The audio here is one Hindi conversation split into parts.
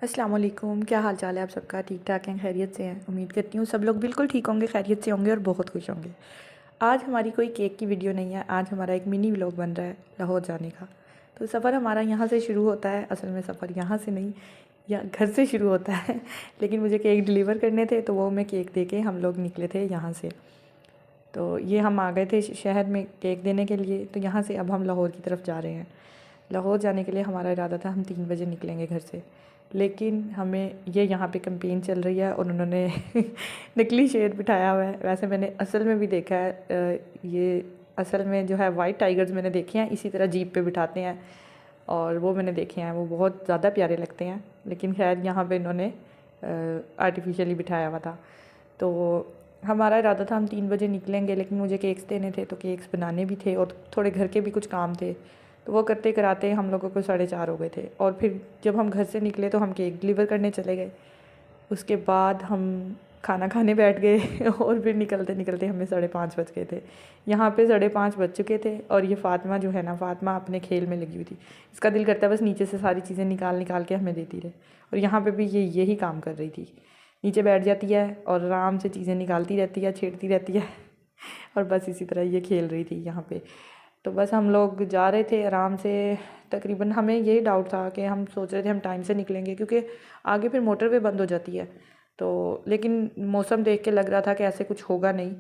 अस्सलाम वालेकुम। क्या हाल चाल है आप सबका? ठीक ठाक हैं, खैरियत से हैं? उम्मीद करती हूँ सब लोग बिल्कुल ठीक होंगे, खैरियत से होंगे और बहुत खुश होंगे। आज हमारी कोई केक की वीडियो नहीं है, आज हमारा एक मिनी व्लॉग बन रहा है लाहौर जाने का। तो सफ़र हमारा यहाँ से शुरू होता है, असल में सफ़र यहाँ से नहीं या घर से शुरू होता है लेकिन मुझे केक डिलीवर करने थे तो वो मैं केक दे के हम लोग निकले थे यहाँ से। तो ये हम आ गए थे शहर में केक देने के लिए। तो यहाँ से अब हम लाहौर की तरफ जा रहे हैं। लाहौर जाने के लिए हमारा इरादा था हम 3 बजे निकलेंगे घर से, लेकिन हमें ये यहाँ पे कैंपेन चल रही है और उन्होंने नकली शेर बिठाया हुआ है। वैसे मैंने असल में भी देखा है, ये असल में जो है वाइट टाइगर्स मैंने देखे हैं, इसी तरह जीप पे बिठाते हैं और वो मैंने देखे हैं, वो बहुत ज़्यादा प्यारे लगते हैं। लेकिन खैर यहाँ पे इन्होंने आर्टिफिशियली बिठाया हुआ था। तो हमारा इरादा था हम 3 बजे निकलेंगे, लेकिन मुझे केक्स देने थे तो केक्स बनाने भी थे और थोड़े घर के भी कुछ काम थे। तो वो करते कराते हम लोगों को 4:30 हो गए थे। और फिर जब हम घर से निकले तो हम केक डिलीवर करने चले गए। उसके बाद हम खाना खाने बैठ गए और फिर निकलते निकलते हमें 5:30 बज गए थे। यहाँ पे 5:30 बज चुके थे और ये फ़ातिमा जो है ना, फ़ातिमा अपने खेल में लगी हुई थी। इसका दिल करता है बस नीचे से सारी चीज़ें निकाल निकाल के हमें देती रहे। और यहाँ पे भी ये यही काम कर रही थी, नीचे बैठ जाती है और आराम से चीज़ें निकालती रहती है, छेड़ती रहती है और बस इसी तरह ये खेल रही थी यहाँ पे। तो बस हम लोग जा रहे थे आराम से। तकरीबन हमें यही डाउट था कि हम सोच रहे थे हम टाइम से निकलेंगे क्योंकि आगे फिर मोटरवे बंद हो जाती है। तो लेकिन मौसम देख के लग रहा था कि ऐसे कुछ होगा नहीं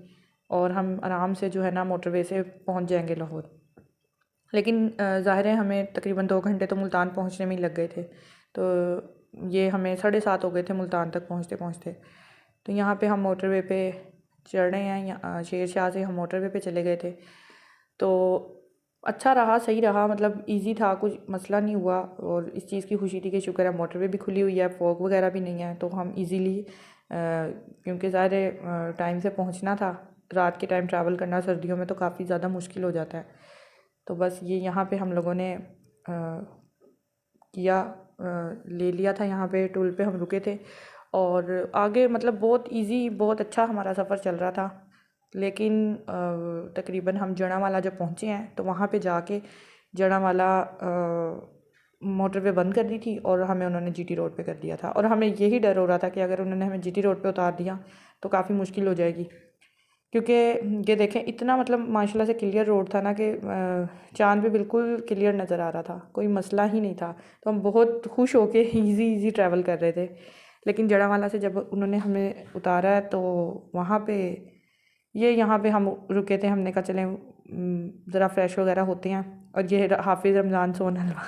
और हम आराम से जो है ना मोटरवे से पहुंच जाएंगे लाहौर। लेकिन ज़ाहिर है हमें तकरीबन 2 घंटे तो मुल्तान पहुंचने में ही लग गए थे। तो ये हमें 7:30 हो गए थे मुल्तान तक पहुंचते पहुंचते। तो यहाँ पे हम मोटरवे पे चढ़ रहे हैं, शेर शाह से हम मोटरवे पे चले गए थे। तो अच्छा रहा, सही रहा, मतलब इजी था, कुछ मसला नहीं हुआ। और इस चीज़ की खुशी थी कि शुक्र है मोटरवे भी खुली हुई है, फॉग वगैरह भी नहीं है, तो हम इजीली क्योंकि ज़्यादा टाइम से पहुंचना था, रात के टाइम ट्रैवल करना सर्दियों में तो काफ़ी ज़्यादा मुश्किल हो जाता है। तो बस ये यहाँ पे हम लोगों ने किया, ले लिया था, यहाँ पे टोल पे हम रुके थे और आगे मतलब बहुत इजी, बहुत अच्छा हमारा सफ़र चल रहा था। लेकिन तकरीबन हम जड़ावाला जब पहुँचे हैं तो वहाँ पे जाके जड़ावाला मोटरवे बंद कर दी थी और हमें उन्होंने जीटी रोड पे कर दिया था। और हमें यही डर हो रहा था कि अगर उन्होंने हमें जीटी रोड पे उतार दिया तो काफ़ी मुश्किल हो जाएगी, क्योंकि ये देखें इतना मतलब माशाल्लाह से क्लियर रोड था ना कि चाँद भी बिल्कुल क्लियर नज़र आ रहा था, कोई मसला ही नहीं था। तो हम बहुत खुश होके इजी ट्रैवल कर रहे थे। लेकिन जड़ावाला से जब उन्होंने हमें उतारा है तो वहाँ पे ये यहाँ पे हम रुके थे, हमने कहा चलें ज़रा फ्रेश वगैरह होते हैं। और ये हाफिज़ रमज़ान सोन हलवा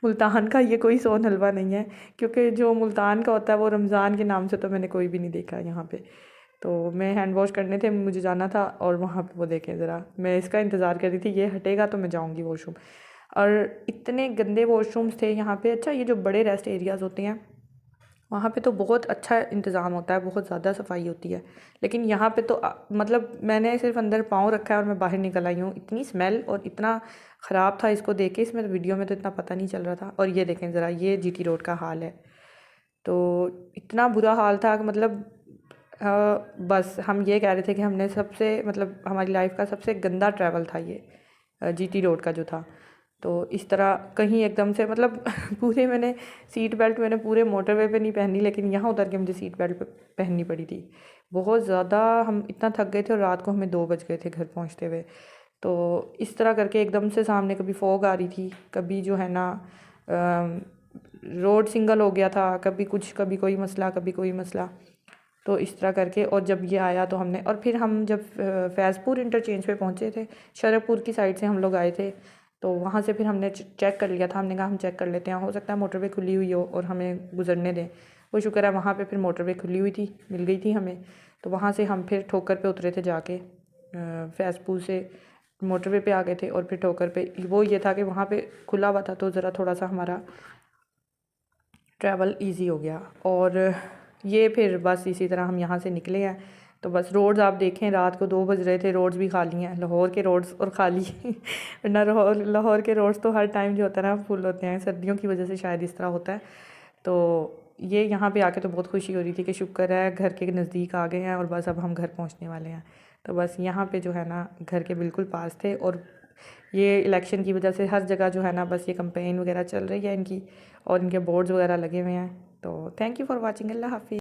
मुल्तान का ये कोई सोन हलवा नहीं है, क्योंकि जो मुल्तान का होता है वो रमज़ान के नाम से तो मैंने कोई भी नहीं देखा यहाँ पे। तो मैं हैंड वॉश करने थे, मुझे जाना था और वहाँ पे वो देखें ज़रा, मैं इसका इंतज़ार कर रही थी ये हटेगा तो मैं जाऊँगी वॉशरूम। और इतने गंदे वॉशरूम्स थे यहाँ पे। अच्छा, ये जो बड़े रेस्ट एरियाज़ होते हैं वहाँ पे तो बहुत अच्छा इंतज़ाम होता है, बहुत ज़्यादा सफाई होती है। लेकिन यहाँ पे तो मतलब मैंने सिर्फ अंदर पाँव रखा है और मैं बाहर निकल आई हूँ, इतनी स्मेल और इतना ख़राब था इसको देख के। इसमें तो वीडियो में तो इतना पता नहीं चल रहा था। और ये देखें ज़रा, ये जीटी रोड का हाल है। तो इतना बुरा हाल था कि मतलब बस हम ये कह रहे थे कि हमने सबसे मतलब हमारी लाइफ का सबसे गंदा ट्रैवल था ये जीटी रोड का जो था। तो इस तरह कहीं एकदम से मतलब पूरे मैंने सीट बेल्ट मैंने पूरे मोटरवे पे नहीं पहनी, लेकिन यहाँ उतर के मुझे सीट बेल्ट पहननी पड़ी थी। बहुत ज़्यादा हम इतना थक गए थे और रात को हमें 2 बज गए थे घर पहुँचते हुए। तो इस तरह करके एकदम से सामने कभी फॉग आ रही थी, कभी जो है ना रोड सिंगल हो गया था, कभी कुछ, कभी कोई मसला, कभी कोई मसला। तो इस तरह करके और जब ये आया तो हमने, और फिर हम जब फैज़पुर इंटरचेंज पे पहुँचे थे, शरकपुर की साइड से हम लोग आए थे, तो वहाँ से फिर हमने चेक कर लिया था। हमने कहा हम चेक कर लेते हैं, हो सकता है मोटरवे खुली हुई हो और हमें गुजरने दें। वो शुक्र है वहाँ पे फिर मोटरवे खुली हुई थी, मिल गई थी हमें। तो वहाँ से हम फिर ठोकर पे उतरे थे जाके, फैज़पुर से मोटरवे पे आ गए थे और फिर ठोकर पे वो ये था कि वहाँ पे खुला हुआ था तो ज़रा थोड़ा सा हमारा ट्रैवल इजी हो गया। और ये फिर बस इसी तरह हम यहाँ से निकले हैं। तो बस रोड्स आप देखें, रात को 2 बज रहे थे, रोड्स भी खाली हैं, लाहौर के रोड्स और खाली वरना लाहौर के रोड्स तो हर टाइम जो होता है ना फुल होते हैं, सर्दियों की वजह से शायद इस तरह होता है। तो ये यहाँ पे आके तो बहुत खुशी हो रही थी कि शुक्र है घर के नज़दीक आ गए हैं और बस अब हम घर पहुँचने वाले हैं। तो बस यहाँ पे जो है ना घर के बिल्कुल पास थे। और ये इलेक्शन की वजह से हर जगह जो है ना बस ये कंपेन वगैरह चल रही है इनकी, और इनके बोर्ड्स वगैरह लगे हुए हैं। तो थैंक यू फॉर वॉचिंग। अल्लाह हाफिज़।